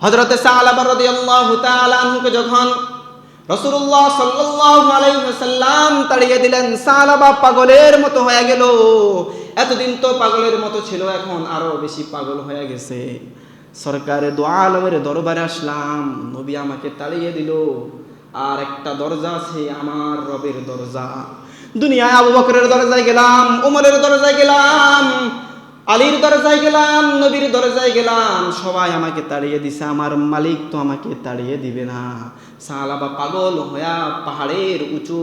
হযরতে সালাবা রাদিয়াল্লাহু তাআলা আনহুকে যখন রাসূলুল্লাহ সাল্লাল্লাহু আলাইহি ওয়াসাল্লাম তাড়িয়ে দিলেন, সালাবা পাগলের মতো হয়ে গেল। এতদিন তো পাগলের মতো ছিল, এখন আরো বেশি পাগল হয়ে গেছে। সরকারে দু আলমের দরবারে আসলাম, নবী আমাকে তাড়িয়ে দিল। আর একটা দরজা আছে, আমার রবের দরজা। দুনিয়ায় আবু বকরের দরজায় গেলাম, ওমরের দরজায় গেলাম, আলীর দরজায় গেলাম, নবীর দরজায় গেলাম, সবাই আমাকে তাড়িয়ে দিছে, আমার মালিক তো আমাকে তাড়িয়ে দিবে না। সালাবা পাগল হইয়া পাহাড়ের উঁচু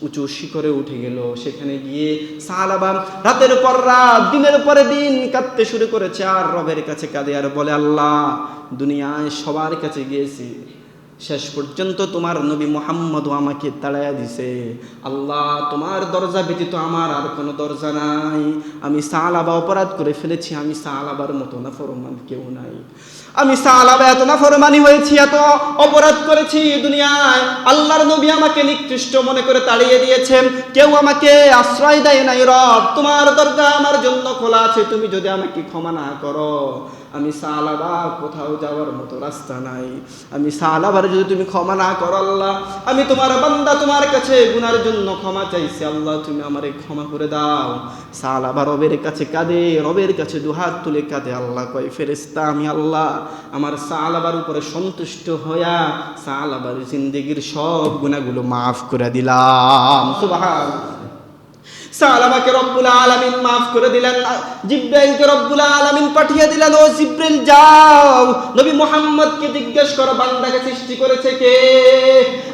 উঁচু শিখরে উঠে গেল। সেখানে গিয়ে সালাবা রাতের পর রাত, দিনের পরে দিন কাঁদতে শুরু করেছে, আর রবের কাছে কাঁদে আর বলে, আল্লাহ, দুনিয়ায় সবার কাছে গিয়েছি, শেষ পর্যন্ত তোমার নবী মুহাম্মদ আমাকে তাড়াইয়া দিছে। আল্লাহ, তোমার দরজা ব্যতীত আমার আর কোনো দরজা নাই। আমি সালাবা অপরাধ করে ফেলেছি, আমি সালাবার মতো নাফরমান কেউ নাই। আমি সালাবা এত নাফরমানি হয়েছি, এত অপরাধ করেছি দুনিয়ায়। আল্লাহর নবী আমাকে নিকৃষ্ট মনে করে তাড়িয়ে দিয়েছেন, কেউ আমাকে আশ্রয় দেয় নাই। রব, তোমার দরজা আমার জন্য খোলা আছে, তুমি যদি আমাকে ক্ষমা না করো, আমি সালাবা কোথাও যাওয়ার মতো রাস্তা নাই। আমি সালাবার যদি তুমি ক্ষমা না করো, আল্লাহ, আমি তোমার বান্দা, তোমার কাছে গুনার জন্য ক্ষমা চাইছি, আল্লাহ তুমি আমারে ক্ষমা করে দাও। সালাবা রবের কাছে কাঁদে, রবের কাছে দুহাত তুলে কাঁদে। আল্লাহ কয়, ফেরেশতা, আমি আল্লাহ আমার সালাবার উপরে সন্তুষ্ট হইয়া সালাবার জিন্দেগির সব গুনাহগুলো মাফ করে দিলাম। সুবহানাল্লাহ। সালাবাকে রব্বুল আলামিন মাফ করে দিলেন। জিব্রাইলকে রব্বুল আলামিন পাঠিয়ে দিলেন, ও জিব্রাইল যাও, নবী মুহাম্মদকে জিজ্ঞেস করো, বান্দাকে সৃষ্টি করেছে কে?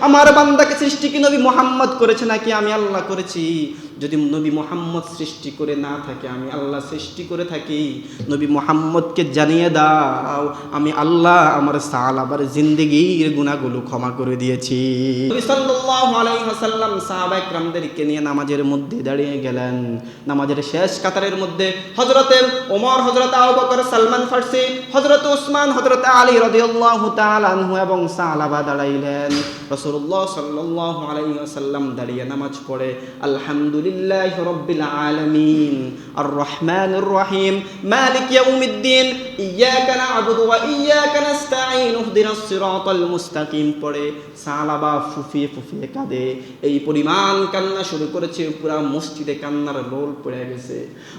আমার বান্দাকে সৃষ্টি কি নবী মুহাম্মদ করেছে নাকি আমি আল্লাহ করেছি? যদি নবী মুহাম্মদ সৃষ্টি করে না থাকে, আমি আল্লাহ সৃষ্টি করে থাকি, নবী মুহাম্মদকে জানিয়ে দাও, আমি আল্লাহ আমার সালাবার জিন্দেগির গুনাহগুলো ক্ষমা করে দিয়েছি। নবী সাল্লাল্লাহু আলাইহি ওয়াসাল্লাম সাহাবায়ে কেরামদেরকে নিয়ে নামাজের মধ্যে দাঁড়িয়ে গেলেন। নামাজের শেষ কাতারের মধ্যে হযরতে ওমর, হযরতে আবু বকর, সালমান ফারসি, হযরতে উসমান, হযরতে আলী রাদিয়াল্লাহু তাআলা আনহু এবং সাহাবা দাঁড়াইলেন। রাসূলুল্লাহ সাল্লাল্লাহু আলাইহি ওয়াসাল্লাম দাঁড়িয়ে নামাজ পড়ে, আলহামদুলিল্লাহি রাব্বিল আলামিন, আর রহমানির রহিম, মালিক ইয়াউমিদ্দিন, ইয়াকা না'বুদু ওয়া ইয়াকা নাস্তাঈন, ইহদিনাস সিরাতাল মুস্তাকিম পড়ে সাহাবা ফুফিয়ে ফুফিয়ে কাঁদে। এই পরিমাণ কান্না শুরু করেছে, পুরা মসজিদে কান্নার রোল পড়ে গেছে।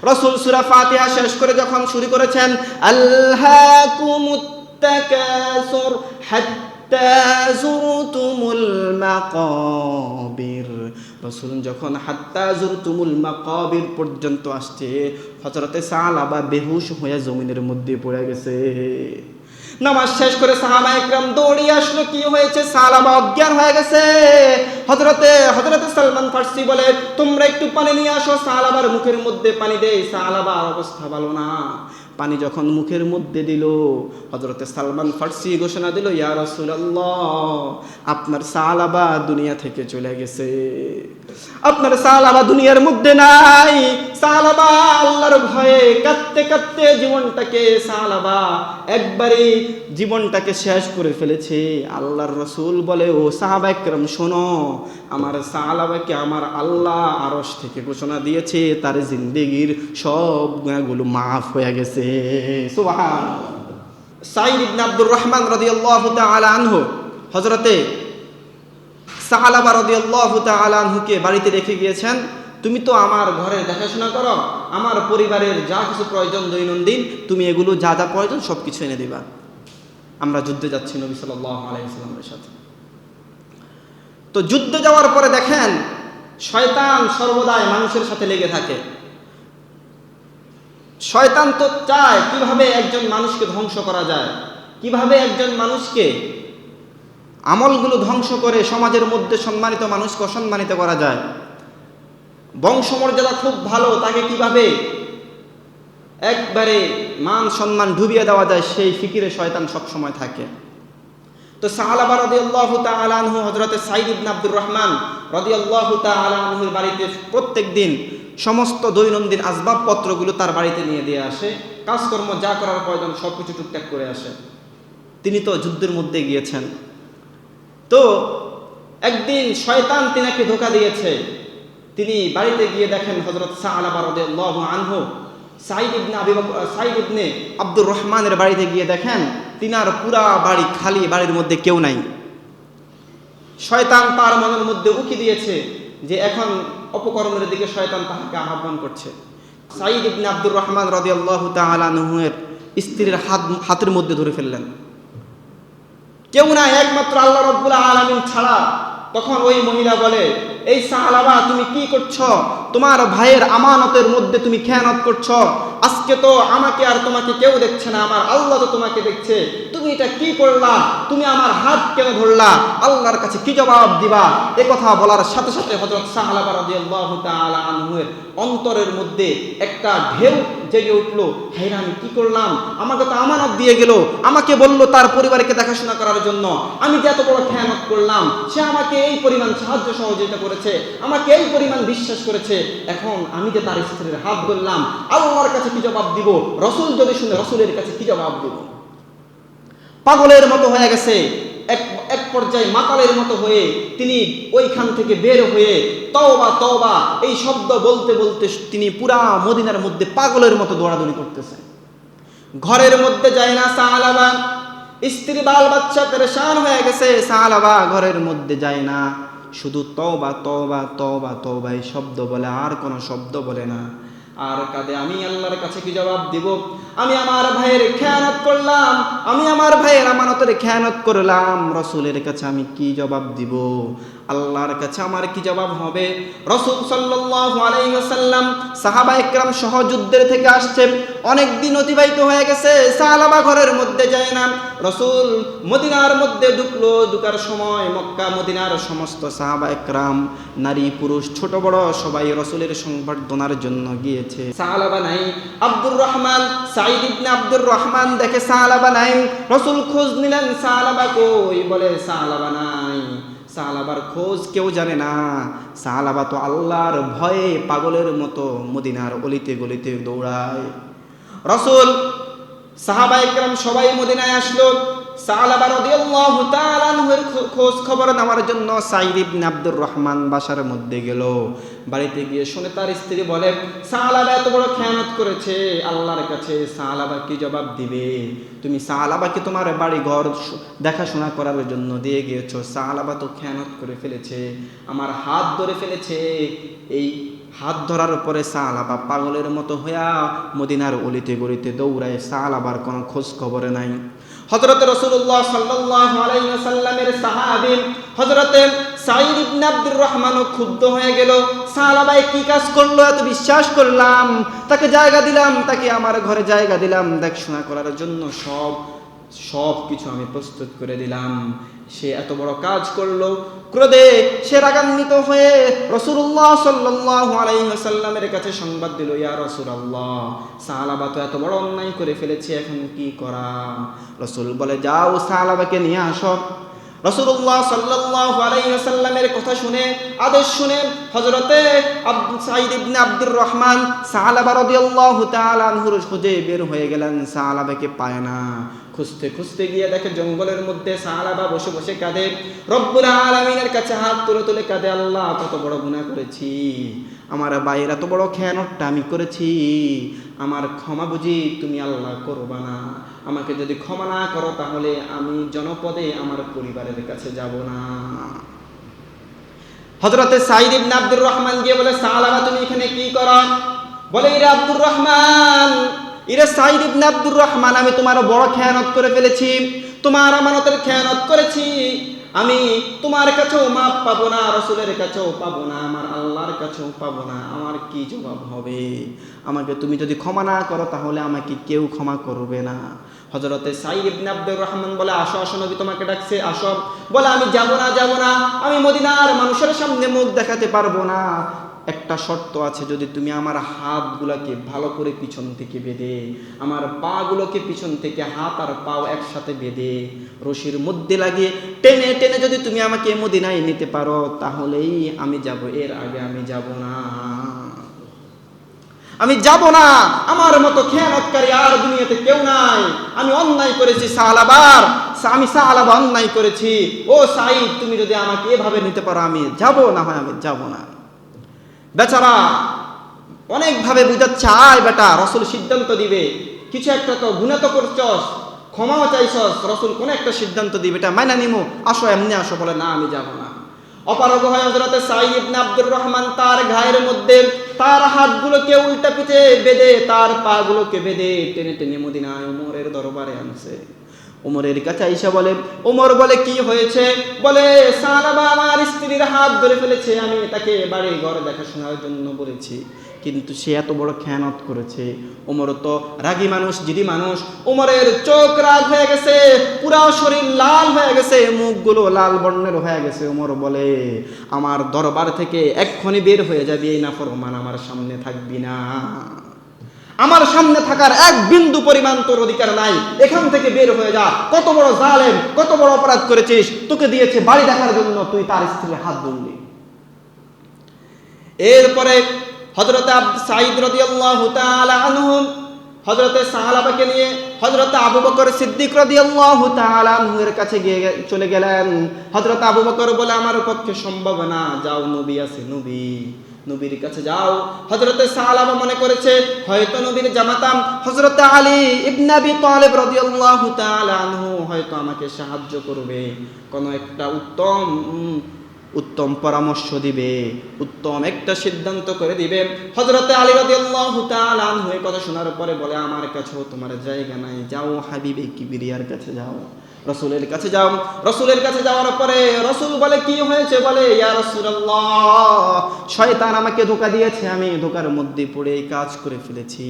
রাসূল সূরা ফাতিহা শেষ করে যখন শুরু করেছেন, আল্লাকুমুত তাকাসুর হাত্তা যুরতুমুল মাকাবির, রাসূল যখন হাত্তা যুরতুমুল মাকাবির পর্যন্ত আসছে, হযরতে সালাবা বেহুশ হয়ে জমিনের মধ্যে পড়ে গেছে। নামাজ শেষ করে সাহাবায়ে একরাম দৌড়িয়ে আসলো, কি হয়েছে? সালাবা অজ্ঞান হয়ে গেছে। হযরতে সালমান ফারসি বলে, তোমরা একটু পানি নিয়ে আসো। সালাবার মুখের মধ্যে পানি দেয়, সালাবার অবস্থা ভালো না। পানি যখন মুখের মধ্যে দিল, হযরতে সালমান ফারসি ঘোষণা দিল, ইয়া রাসূলুল্লাহ, আপনার সালাবা দুনিয়া থেকে চলে গেছে, আপনার সালাবা দুনিয়ার মধ্যে নাই। সালাবা আল্লাহর ভয়ে কাঁদতে কাঁদতে জীবনটাকে সালাবা একবারে জীবনটাকে শেষ করে ফেলেছে। আল্লাহর রাসূল বলে, ও সাহাবায়ে কেরাম শোনো, আমার সালাবাকে আমার আল্লাহ আরশ থেকে ঘোষণা দিয়েছে, তার জিন্দেগির সব গুনাহগুলো মাফ হয়ে গেছে। সুবহানাল্লাহ। সাঈদ ইবনে আব্দুর রহমান রাদিয়াল্লাহু তাআলা আনহু হযরতে সালাবা রাদিয়াল্লাহু তাআলা আনহুকে বাড়িতে রেখে গিয়েছেন, তুমি তো আমার ঘরের দেখাশোনা করো, আমার পরিবারের যা কিছু প্রয়োজন দৈনন্দিন, তুমি এগুলো যা যা প্রয়োজন সব কিছু এনে দিবা। আমরা যুদ্ধে যাচ্ছি নবী সাল্লাল্লাহু আলাইহি ওয়াসাল্লামের সাথে। তো যুদ্ধে যাওয়ার পরে দেখেন, শয়তান সর্বদাই মানুষের সাথে লেগে থাকে। শয়তান তো চায় কিভাবে একজন মানুষকে ধ্বংস করা যায়, কিভাবে একজন মানুষকে আমলগুলো ধ্বংস করে সমাজের মধ্যে সম্মানিত মানুষকে অসম্মানিত করা যায়। বংশমর্যাদা খুব ভালো, তাকে কিভাবে একবারে মান সম্মান ডুবিয়ে দেওয়া যায়, সেই ফিকিরে শয়তান সবসময় থাকে। তো সাহাবা রাদিয়াল্লাহু তাআলা আনহু হযরতে সাঈদ ইবনে আব্দুর রহমান রাদিয়াল্লাহু তাআলা আনহুর বাড়িতে প্রত্যেক দিন সমস্ত দৈনন্দিন আসবাবপত্রগুলো তার বাড়িতে নিয়ে দিয়ে আসে, কাজকর্ম যা করার প্রয়োজন সব কিছু টুকটাক করে আসে। তিনি তো যুদ্ধের মধ্যে গিয়েছেন। তো একদিন শয়তান তিনাকে ধোঁকা দিয়েছে। তিনি বাড়িতে গিয়ে দেখেন হযরত সালাবা রাদিয়াল্লাহু আনহু সাঈদ ইবনে আব্দুর রহমানের বাড়িতে গিয়ে দেখেন তিনার পুরা বাড়ি খালি, বাড়ির মধ্যে কেউ নাই। শয়তান তার মনের মধ্যে উকি দিয়েছে যে এখন অপকর্মের দিকে শয়তান তাহাকে আহ্বান করছে। সাঈদ ইবনে আব্দুর রহমান রাদিয়াল্লাহু তাআলা আনহু এর স্ত্রীর হাতের মধ্যে ধরে ফেললেন। কেউ না, একমাত্র আল্লাহ রাব্বুল আলামিন ছাড়া। তখন ওই মহিলা বলে, এই সাহালাবা, তুমি কি করছো? তোমার ভাইয়ের আমানতের মধ্যে তুমি খেয়ানত করছো। আজকে তো আমাকে আর তোমাকে কেউ দেখছে না, আমার আল্লাহ তো তোমাকে দেখছে। তুমি এটা কি করলা? তুমি আমার হাত কেন ধরলা? আল্লাহর কাছে কি জবাব দিবা? এ কথা বলার সাথে সাথে হযরত সাহালাবা রাদিয়াল্লাহু তাআলা আনহু এর অন্তরের মধ্যে একটা ঢেউ জেগে উঠলো। হায়রে, আমি কি করলাম? আমাকে তো আমানত দিয়ে গেল, আমাকে বললো তার পরিবারকে দেখাশোনা করার জন্য। আমি যে এত বড় খেয়ানত করলাম, সে আমাকে এই পরিমাণ সাহায্য সহযোগিতা করেছে, আমাকে এই পরিমাণ বিশ্বাস করেছে। এখন আমি যে তার স্ত্রীর হাত ধরলাম, আল্লাহর কাছে কি জবাব দিব? রাসূল যদি শুনে, রাসূলের কাছে কি জবাব দিব? পাগলের মতো হয়ে গেছে। এক পর্যায়ে মাতালের মতো হয়ে তিনি ওইখান থেকে বের হয়ে তওবা তওবা এই শব্দ বলতে বলতে তিনি পুরা মদিনার মধ্যে পাগলের মতো দৌড়াদৌড়ি করতেছে। ঘরের মধ্যে যায় না সাহালাবা, স্ত্রী বাল বাচ্চা পেরেশান হয়ে গেছে। সাহালাবা ঘরের মধ্যে যায় না, শুধু তওবা তওবা তওবা তওবা এই শব্দ বলে, আর কোনো শব্দ বলে না। আর কাঁদে, আমি আল্লাহর কাছে কি জবাব দিব? আমি আমার ভাইয়ের খেয়ানত করলাম, আমি আমার ভাইয়ের আমানতের খেয়ানত করলাম। রাসূলের কাছে আমি কি জবাব দিব? আল্লাহর কাছে আমার কি জবাব হবে? রাসূল সাল্লাল্লাহু আলাইহি ওয়াসাল্লাম সাহাবায়ে কেরাম সহ যুদ্ধের থেকে আসছে, অনেক দিন অতিবাহিত হয়ে গেছে। সাহাবা ঘরের মধ্যে যায় না। রাসূল মদিনার মধ্যে ঢুকলো। ঢুকার সময় মক্কা মদিনার সমস্ত সাহাবায়ে কেরাম, নারী পুরুষ ছোট বড় সবাই রাসূলের সংবর্ধনার জন্য গিয়েছে। সাহাবা নাই, আব্দুর রহমান, সাঈদ ইবনে আব্দুর রহমান দেখে সাহাবা নাই। রাসূল খোঁজ নিলেন, সাহাবা কই? বলে সাহাবা নাই। সাহাবার খোঁজ কেউ জানে না। সাহাবা তো আল্লাহর ভয়ে পাগলের মতো মদিনার অলিতে গলিতে দৌড়ায়। রাসূল সাহাবায়ে কেরাম সবাই মদিনায় আসলো। সাহাবা রাদিয়াল্লাহু তাআলা আনহুর খোঁজ খবর নেওয়ার জন্য সাঈদ ইবনে আব্দুর রহমান বাসার মধ্যে গেল। বাড়িতে গিয়ে শুনে তার স্ত্রী বলে, সাহাবা এত বড় খেয়ানত করেছে, আল্লাহর কাছে সাহাবা কি জবাব দিবে? তুমি সাহাবাকে তোমার বাড়ি ঘর দেখাশোনা করার জন্য দিয়ে গিয়েছো, সাহাবা তো খেয়ানত করে ফেলেছে, আমার হাত ধরে ফেলেছে। এই হাত ধরার পরে সাহাবা পাগলের মতো হইয়া মদিনার অলিতে গলিতে দৌড়ায়। সাহাবার কোনো খোঁজ খবর নাই। হযরত রাসূলুল্লাহ সাল্লাল্লাহু আলাইহি ওয়াসাল্লামের সাহাবী হযরত সাঈদ ইবনে আব্দুর রহমানও ক্ষুব্ধ হয়ে গেল। সাহাবায়ে কি কাজ করলো? এত বিশ্বাস করলাম, তাকে জায়গা দিলাম, তাকে আমার ঘরে জায়গা দিলাম, দেখাশোনা করার জন্য সব কিছু আমি প্রস্তুত করে দিলাম। সে এত বড় কাজ করলো। ক্রোধে সে রাগান্বিত হয়ে রাসূলুল্লাহ সাল্লাল্লাহু আলাইহি ওয়াসাল্লামের কাছে সংবাদ দিল, ইয়া রাসূলুল্লাহ, সাহাবা তো এত বড় অন্যায় করে ফেলেছে, এখন কি করা? রাসূল বলে, যাও সাহাবাকে নিয়ে আসো। রাসূলুল্লাহ সাল্লাল্লাহু আলাইহি ওয়াসাল্লামের কথা শুনে, আদেশ শুনে হযরতে সাঈদ ইবনে আব্দুর রহমান সাহাবা রাদিয়াল্লাহু তাআলা আনহুর খোঁজে বের হয়ে গেলেন। সাহাবাকে পায় না। খুঁজতে খুঁজতে গিয়ে দেখে জঙ্গলের মধ্যে সাহাবা বসে বসে কাঁদে, রব্বুল আলামিনের কাছে হাত তুলে তুলে কাঁদে, আল্লাহ কত বড় গুনাহ করেছি, আমার ভাইয়ের এত বড় খেয়ানতটা আমি করেছি, আমার ক্ষমা বুঝি তুমি আল্লাহ করবা না? আমাকে যদি ক্ষমা না করো তাহলে আমি জনপদে আমার পরিবারের কাছে যাব না। হযরতে সাঈদ ইবনে আব্দুর রহমান গিয়ে বলে, সাহাবা তুমি এখানে কি করো? বলে, ইরে আব্দুর রহমান, ইরে সাঈদ ইবনে আব্দুর রহমান, আমি তোমার বড় খেয়ানত করে ফেলেছি, তোমার আমানতের খেয়ানত করেছি। আমি তোমার কাছেও মাপ পাবো না, রাসূলের কাছেও পাবো না, আমার আল্লাহর কাছেও পাবো না। আমার কি জবাব হবে? আমাকে তুমি যদি ক্ষমা না করো তাহলে আমাকে কেউ ক্ষমা করবে না। হযরতে সাঈদ ইবনে আব্দুর রহমান বলে, আসো আসো, নবী তোমাকে ডাকছে, আসো। বলে, আমি যাব না, আমি মদিনার মানুষের সামনে মুখ দেখাতে পারবো না। একটা শর্ত আছে, যদি তুমি আমার হাতগুলোকে ভালো করে পিছন থেকে বেঁধে, আমার পাগুলোকে পিছন থেকে হাত আর পাও একসাথে বেঁধে রশির মধ্যে লাগিয়ে টেনে টেনে যদি তুমি আমাকে মদিনায় নিতে পারো তাহলেই আমি যাব, এর আগে আমি যাব না। আমি যাব না। আমার মতো খেয়ানতকারী আর দুনিয়াতে কেউ নাই। আমি অন্যায় করেছি আমি সাহাবা অন্যায় করেছি। ও সাঈদ, তুমি যদি আমাকে এভাবে নিতে পারো আমি যাব, না হয় আমি যাব না। বেচারা অনেকভাবে বুঝাচ্ছে, আয় বেটা, রাসূল সিদ্ধান্ত দিবে, কিছু একটা তো গুনাহ তো করছস, ক্ষমাও চাইছস, রাসূল কোন একটা সিদ্ধান্ত দিবে, এটা মাইনা নিমু, আসো এমনি আসো। বলে না, আমি যাব না। অপারগ হয় হযরতে সাঈদ ইবনে আব্দুর রহমান তার ঘায়ের মধ্যে তার হাতগুলোকে উল্টা পিঠে বেঁধে, তার পাগুলোকে বেঁধে টেনে টেনে মদিনায় ওমরের দরবারে আনছে। ওমরের কাছে আইসা বলে, ওমর বলে কি হয়েছে? বলে সালাবা আমার স্ত্রীর হাত ধরে ফেলেছে, আমি তাকে বাড়ি ঘর দেখাশোনার জন্য বলেছি, কিন্তু সে এত বড় খেয়ানত করেছে। ওমর তো রাগী মানুষ, জিদি মানুষ। ওমরের চোখ রাগ হয়ে গেছে, পুরা শরীর লাল হয়ে গেছে, মুখগুলো লাল বর্ণের হয়ে গেছে। ওমর বলে, আমার দরবার থেকে এক্ষুনি বের হয়ে যাবি, এই নাফরমান আমার সামনে থাকবি না। আমার সামনে থাকার এক বিন্দু পরিমাণ তোর অধিকার নাই, এখান থেকে বের হয়ে যা। কত বড় জালেম, কত বড় অপরাধ করেছিস, তোকে দিয়েছে বাড়ি দেখার জন্য, তুই তার স্ত্রীর হাত ধরলি। এরপরে হযরত সাঈদ রাদিয়াল্লাহু তাআলা আনহু হযরতে সাহাবাকে নিয়ে হযরত আবু বকর সিদ্দিক রাদিয়াল্লাহু তাআলা আনহুর কাছে গিয়ে চলে গেলেন। হযরত আবু বকর বলে, আমার পক্ষে সম্ভব না, যাও, নবী আছে, নবীর কাছে যাও। হযরতে সাহাবা মনে করেছে হয়তো নবীর জামাতা হযরতে আলী ইবনে আবি তালিব রাদিয়াল্লাহু তাআলা আনহু হয়তো আমাকে সাহায্য করবে, কোন একটা উত্তম পরামর্শ দিবে, উত্তম একটা সিদ্ধান্ত করে দিবে। হযরতে আলী রাদিয়াল্লাহু তাআলা আনহু এই কথা শোনার পরে বলে, আমার কাছেও তোমার জায়গা নাই, যাও হাবিবে কিবরিয়ার কাছে যাও, রাসূলের কাছে যাও। রাসূলের কাছে যাওয়ার পরে রাসূল বলে, কি হয়েছে? বলে, ইয়া রাসূলুল্লাহ, শয়তান আমাকে ধোঁকা দিয়েছে, আমি ধোঁকার মধ্যে পড়ে এই কাজ করে ফেলেছি।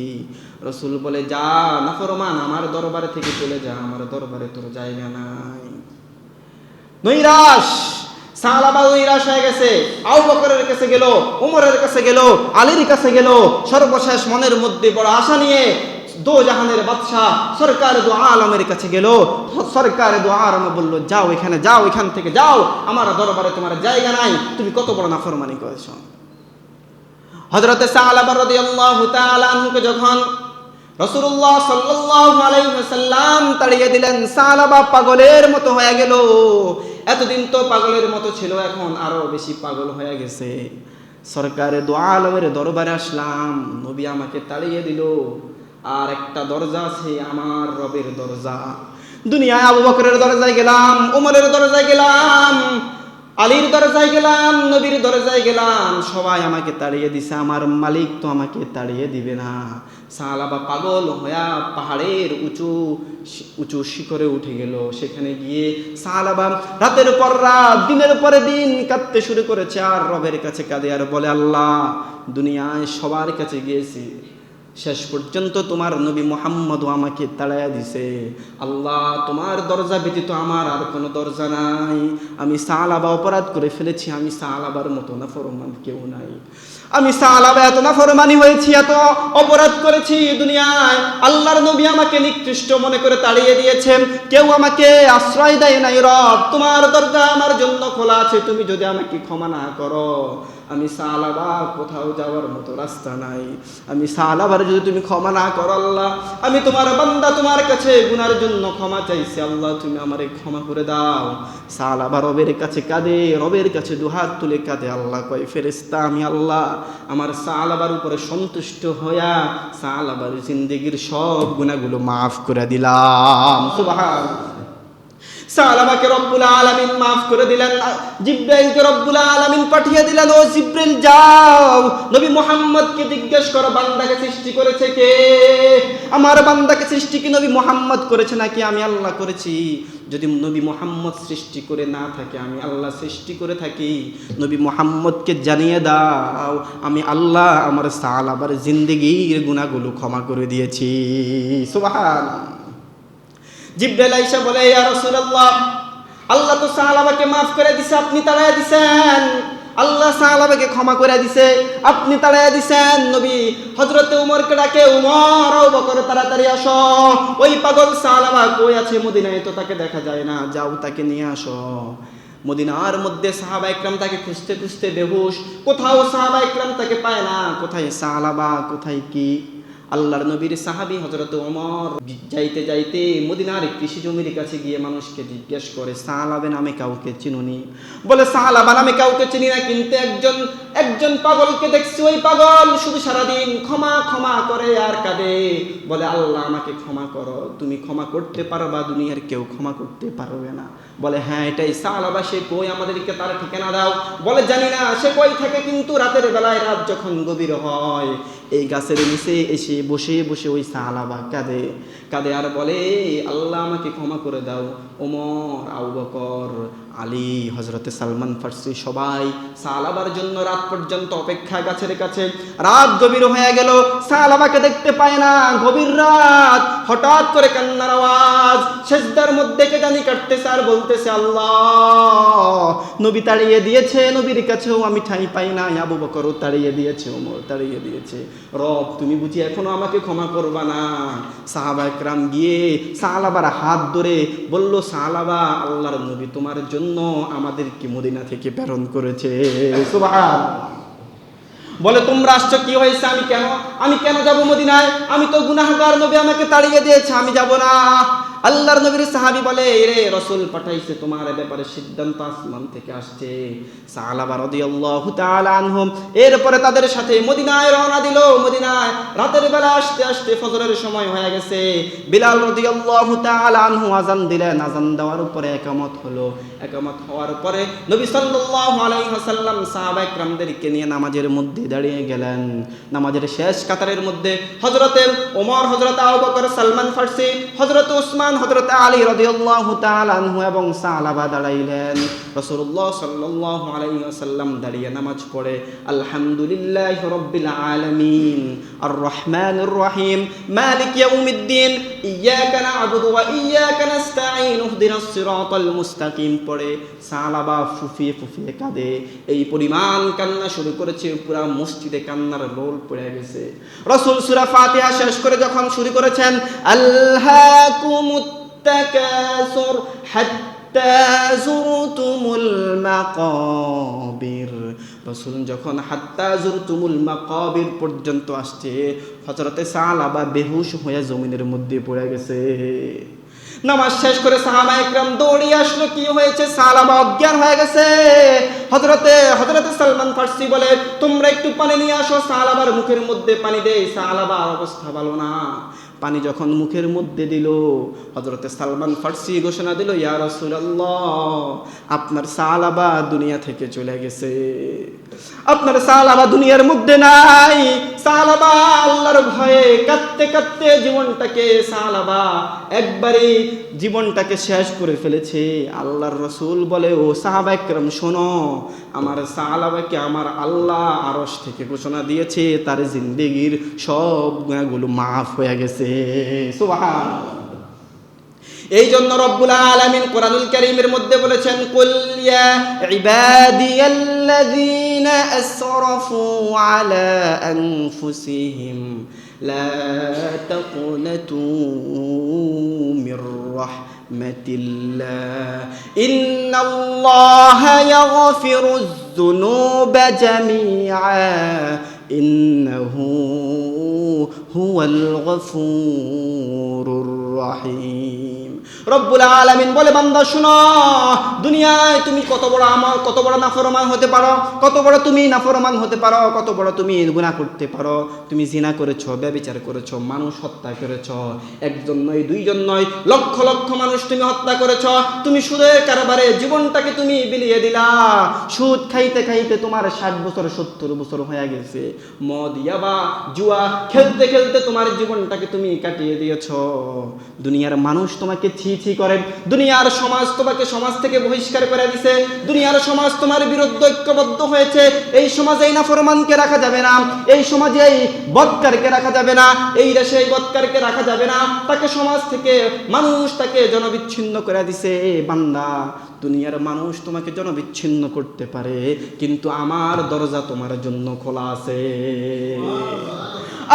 রাসূল বলে, যা নাফরমান, আমার দরবারে থেকে চলে যা, আমার দরবারে তোর জায়গা নাই। নৈরাশ সাহাবা নৈরাশ হয়ে গেছে, আবু বকরের কাছে গেল, ওমরের কাছে গেল, আলীর কাছে গেল, সর্বশেষ মনের মধ্যে বড় আশা নিয়ে দো জাহানের বাদশা সরকার দু আলমের কাছে গেল। সরকার দু আলম বলল, যাও এখানে, যাও এখান থেকে যাও, আমার দরবারে তোমার জায়গা নাই, তুমি কত বড় নাফরমানি করেছো। হযরতে সালাবা রাদিয়াল্লাহু তাআলা আনহুকে যখন রাসূলুল্লাহ সাল্লাল্লাহু আলাইহি ওয়াসাল্লাম তাড়িয়ে দিলেন, সালাবা পাগলের মতো হয়ে গেল। এতদিন তো পাগলের মতো ছিল, এখন আরো বেশি পাগল হয়ে গেছে। সরকারে দু আলমের দরবারে আসলাম, নবী আমাকে তাড়িয়ে দিল, আর একটা দরজা আছে, আমার রবের দরজা। দুনিয়ায় আবু বকরের দরজায় গেলাম, ওমরের দরজায় গেলাম, আলীর দরজায় গেলাম, নবীর দরজায় গেলাম, সবাই আমাকে তাড়িয়ে দিছে, আমার মালিক তো আমাকে তাড়িয়ে দিবে না। সাহাবা পাগল হইয়া পাহাড়ের উঁচু শিখরে উঠে গেল। সেখানে গিয়ে সাহাবা রাতের পর রাত, দিনের পরে দিন কাঁদতে শুরু করেছে, আর রবের কাছে কাঁদে আর বলে, আল্লাহ, দুনিয়ায় সবার কাছে গিয়েছি, শেষ পর্যন্ত তোমার নবী মুহাম্মদ আমাকে তাড়াইয়া দিছে। আল্লাহ, তোমার দরজা ব্যতীত আমার আর কোনো দরজা নাই। আমি সালাবা অপরাধ করে ফেলেছি, আমি সালাবার মতো নাফরমান কেউ নাই। আমি সালাবা এত নাফরমানি হয়েছি, এত অপরাধ করেছি দুনিয়ায়, আল্লাহর নবী আমাকে নিকৃষ্ট মনে করে তাড়িয়ে দিয়েছেন, কেউ আমাকে আশ্রয় দেয় নাই। রব, তোমার দরজা আমার জন্য খোলা আছে, তুমি যদি আমাকে ক্ষমা না করো, আমি সালাবা কোথাও যাওয়ার মতো রাস্তা নাই। আমি সালাবার যদি তুমি ক্ষমা না করো, আল্লাহ, আমি তোমার বান্দা, তোমার কাছে গুনার জন্য ক্ষমা চাইছি, আল্লাহ তুমি আমারে ক্ষমা করে দাও। সালাবা রবের কাছে কাঁদে, রবের কাছে দুহাত তুলে কাঁদে। আল্লাহ কয়, ফেরেশতা, আমি আল্লাহ আমার সালাবার উপরে সন্তুষ্ট হইয়া সালাবার জিন্দেগীর সব গুনাহগুলো মাফ করে দিলাম। সুবহানাল্লাহ। সালাবাকে রব্বুল আলামিন মাফ করে দিলেন। জিব্রাইলকে রব্বুল আলামিন পাঠিয়ে দিলেন, ও জিব্রাইল যাও, নবী মুহাম্মদকে জিজ্ঞেস করো, বান্দাকে সৃষ্টি করেছে কে? আমার বান্দাকে সৃষ্টি কি নবী মুহাম্মদ করেছে নাকি আমি আল্লাহ করেছি? যদি নবী মুহাম্মদ সৃষ্টি করে না থাকে, আমি আল্লাহ সৃষ্টি করে থাকি, নবী মুহাম্মদকে জানিয়ে দাও, আমি আল্লাহ আমার সালাবার জিন্দেগীর গুনাহগুলো ক্ষমা করে দিয়েছি। সুবহানাল্লাহ। জিব্রাইল আইসা বলে, ইয়া রাসূলুল্লাহ, আল্লাহ তো সাহাবাকে মাফ করে দিছে, আপনি তাড়াইয়া দিছেন। আল্লাহ সাহাবাকে ক্ষমা করে দিছে, আপনি তাড়াইয়া দিছেন। নবী হযরতে ওমরকে ডাকে, ওমর, আবু বকর, তাড়াতাড়ি আসো, ওই পাগল সাহাবা কই আছে? মদিনায় তো তাকে দেখা যায় না, যাও তাকে নিয়ে আসো। মদিনার মধ্যে সাহাবা ইকরাম তাকে খুঁজতে খুঁজতে বেহুশ, কোথাও সাহাবা ইকরাম তাকে পায় না, কোথায় সাহাবা, কোথায় কি? আল্লাহর নবীর সাহাবী হযরত ওমর যাইতে যাইতে মদিনার কৃষি জমির কাছে গিয়ে মানুষকে জিজ্ঞেস করে, সালাবা নামে কাউকে চিনুনি? বলে, সালাবা নামে কাউকে চিনি না, কিন্তু একজন পাগলকে দেখছি, ওই পাগল শুধু সারাদিন ক্ষমা ক্ষমা করে আর কাঁদে। বলে, আল্লাহ আমাকে ক্ষমা করো। তুমি ক্ষমা করতে পারবা, দুনিয়ার কেউ ক্ষমা করতে পারবে না। বলে, হ্যাঁ এটাই সালাবা। সে কই? আমাদেরকে তার ঠিকানা দাও। বলে, জানি না সে কই থাকে, কিন্তু রাতের বেলায়, রাত যখন গভীর হয়, এই গাছের নিচে এসে বসে বসে ওই সালাবা কাঁদে কাঁদে আর বলে, আল্লাহ আমাকে ক্ষমা করে দাও। ওমর, আবু বকর, আলী, হযরতে সালমান ফার্সি সবাই সালাবার জন্য রাত পর্যন্ত অপেক্ষা গাছের কাছে। রাত গভীর হয়ে গেল, সালাবাকে দেখতে পায় না। গভীর রাত, হঠাৎ করে কান্নার আওয়াজ। সেজদার মধ্যে কেদানি কাটতেছে আর বলতেছে, আল্লাহ নবী তাড়িয়ে দিয়েছে, নবীর কাছেও আমি ঠাঁই পাই না। আবু বকরও তাড়িয়ে দিয়েছে, ওমর তাড়িয়ে দিয়েছে। রব, তুমি বুঝি এখনো আমাকে ক্ষমা করবা না? সাহাবা একরাম গিয়ে সালাবার হাত ধরে বলল, সালাবা, আল্লাহর নবী তোমার জন্য আমাদেরকে মদিনা থেকে প্রেরণ করেছে। সুবহানাল্লাহ। বলে, তোমরা আসছো, কি হয়েছে? আমি কেন যাব মদিনায়? আমি তো গুনাহগার, নবী আমাকে তাড়িয়ে দিয়েছে, আমি যাব না। আল্লাহর নবীর সাহাবী বলে, রে রাসূল পাঠাইছে, তোমার ব্যাপারে সিদ্ধান্ত আসমান থেকে আসছে। সালাবা রাদিয়াল্লাহু তাআলা আনহুম এরপরে তাদের সাথে মদিনায় রওনা দিল। মদিনায় রাতের বেলা আসতে আসতে ফজরের সময় হয়ে গেছে। বিলাল রাদিয়াল্লাহু তাআলা আনহু আযান দিলেন। আযান দেওয়ার পরে ইকামত হলো। ইকামত হওয়ার পরে নবী সাল্লাল্লাহু আলাইহি ওয়াসাল্লাম সাহাবা একরামদেরকে নিয়ে নামাজের মধ্যে দাঁড়িয়ে গেলেন। নামাজের শেষ কাতারের মধ্যে হযরতে ওমর, হযরতে আবু বকর, সালমান ফার্সি, হযরতে উসমান, হযরতে আলী রাদিয়াল্লাহু তাআলা আনহু এবং সালাবা দাঁড়াইলেন। রাসূলুল্লাহ সাল্লাল্লাহু আলাইহি ওয়াসাল্লাম দাঁড়িয়ে নামাজ পড়ে, আলহামদুলিল্লাহি রাব্বিল আলামিন, আর রহমানির রহিম, মালিক ইয়াউমিদ্দিন, ইয়্যাকা না'বুদু ওয়া ইয়্যাকা নাস্তাঈন, ইহদিনাস সিরাতাল মুস্তাকিম পড়ে সালাবা ফুফিয়ে ফুফিয়ে কাঁদে। এই পরিমাণ কান্না শুরু করেছে, পুরা মসজিদে কান্নার রোল পড়ে গেছে। রাসূল সূরা ফাতিহা শেষ করে যখন শুরু করেছেন, আল্লাকুমুত তাকাসুর হাত্তা যুরতুমুল মাকাবির, রাসূল যখন হাত্তা যুরতুমুল মাকাবির পর্যন্ত আসছে, হযরতে সালাবা বেহুশ হয়ে জমিনের মধ্যে পড়ে গেছে। নামাজ শেষ করে সাহাবা একরাম দৌড়িয়ে আসলো, কি হয়েছে? সালাবা অজ্ঞান হয়ে গেছে। হযরতে সালমান ফার্সি বলে, তোমরা একটু পানি নিয়ে আসো। সালাবার মুখের মধ্যে পানি দেয়, সালাবার অবস্থা ভালো না। পানি যখন মুখের মধ্যে দিল, হযরতে সালমান ফার্সি ঘোষণা দিল, ইয়া রাসূলুল্লাহ, আপনার সালাবা দুনিয়া থেকে চলে গেছে, আপনার সালাবা দুনিয়ার মধ্যে নাই। সালাবা আল্লাহর ভয়ে কাঁদতে কাঁদতে সালাবা একবারে জীবনটাকে শেষ করে ফেলেছে। আল্লাহর রাসূল বলে, ও সাহাবা একরাম শোনো, আমার সালাবাকে আমার আল্লাহ আরশ থেকে ঘোষণা দিয়েছে, তার জিন্দেগির সব গুনাহগুলো মাফ হয়ে গেছে। সুবহানাল্লাহ। এই জন্য রব্বুল আলামিন কোরআনুল কারীমের মধ্যে বলেছেন, কুল ইয়া ইবাদিয়াল্লাযীনা আসরাফু আলা আনফুসিহিম লা তাকুনাতু মির রাহমাতিল্লাহ ইন্নাল্লাহা ইয়াগফিরুয যুনুবা জামিআ ইন্নাহু হুয়াল গফুরুর রহিম। রব্বুল আলামিন বলে, বান্দা শুনো, দুনিয়ায় তুমি কত বড় নাফরমান হতে পারো, কত বড় তুমি নাফরমান হতে পারো, কত বড় তুমি গুনাহ করতে পারো। তুমি জিনা করেছো, ব্যভিচার করেছো, মানুষ হত্যা করেছো, একজন নয়, দুইজন নয়, লক্ষ লক্ষ মানুষ তুমি হত্যা করেছো। তুমি সুদের কারবারে জীবনটাকে তুমি বিলিয়ে দিলা। সুদ খাইতে খাইতে তোমার 60 বছর 70 বছর হয়ে গেছে। মদ, ইয়াবা, জুয়া খেলতে খেলতে তোমার জীবনটাকে তুমি কাটিয়ে দিয়েছো। দুনিয়ার মানুষ তোমাকে ছি ছি করে, দুনিয়ার সমাজ তোমাকে সমাজ থেকে বহিষ্কার করে দিছে, দুনিয়ার সমাজ তোমার বিরুদ্ধে ঐক্যবদ্ধ হয়েছে। এই সমাজে এই নাফরমানকে রাখা যাবে না, এই সমাজে এই বদকারকে রাখা যাবে না, এই দেশে এই বদকারকে রাখা যাবে না। তাকে সমাজ থেকে মানুষ তাকে জনবিচ্ছিন্ন করে দিছে। বান্দা, দুনিয়ার মানুষ তোমাকে জনবিচ্ছিন্ন করতে পারে, কিন্তু আমার দরজা তোমার জন্য খোলা আছে।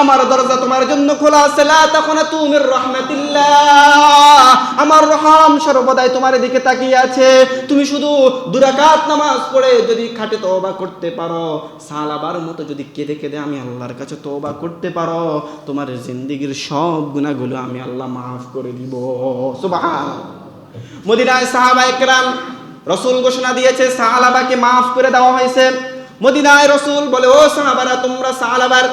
আমার দরজা তোমার জন্য খোলা আছে, লা তাকুনাতু মির রাহমাতিল্লাহ, আমার রহম সর্বদাই তোমার দিকে তাকিয়ে আছে। তুমি শুধু 2 রাকাত নামাজ পড়ে যদি খাঁটি তওবা করতে পারো, সালাবার মতো যদি কেঁদে কেঁদে আমি আল্লাহর কাছে তওবা করতে পারো, তোমার জিন্দেগীর সব গুনাহগুলো আমি আল্লাহ মাফ করে দিব। সুবহানাল্লাহ। মদিনায় সাহাবায়ে কেরাম, রাসূল ঘোষণা দিয়েছে সাহাবাকে মাফ করে দেওয়া হয়েছে। মদিনায় রাসূল বলে, ও সাহাবারা, তোমরা সাহাবার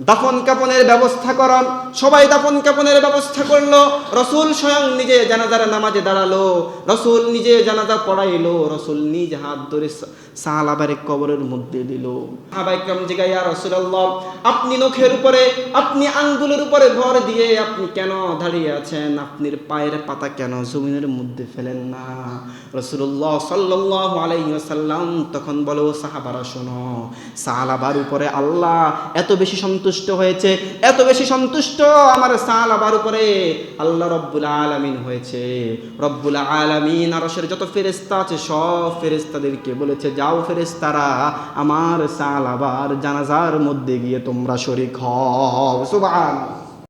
দাফন কাফনের ব্যবস্থা করো। সবাই দাফন কাফনের ব্যবস্থা করলো। রাসূল স্বয়ং নিজে জানাজার নামাজে দাঁড়ালো, রাসূল নিজে জানাজা পড়াইলো, রাসূল নিজ হাত ধরে সাহাবারে কবরের মধ্যে দিল। সাহাবায়ে কেরাম জিজ্ঞাসা, ইয়া রাসূলুল্লাহ, আপনি নখের উপরে, আপনি আঙ্গুলের উপরে ভর দিয়ে আপনি কেন দাঁড়িয়ে আছেন? আপনার পায়ের পাতা কেন জমিনের মধ্যে ফেলেন না? রাসূলুল্লাহ সাল্লাল্লাহু আলাইহি ওয়াসাল্লাম তখন বলে, ও সাহাবারা শোনো, সাহাবার উপরে আল্লাহ এত বেশি সন্তুষ্ট হয়েছে, এত বেশি সন্তুষ্ট আমার সাহাবার উপরে আল্লাহ রব্বুল আলামিন হয়েছে। রব্বুল আলামিন আরশের যত ফেরেশতা আছে সব ফেরেশতাদেরকে বলেছে, যাও ফেরেশতারা, আমার সাহাবার জানাজার মধ্যে গিয়ে তোমরা শরীক হও। সুবহানাল্লাহ।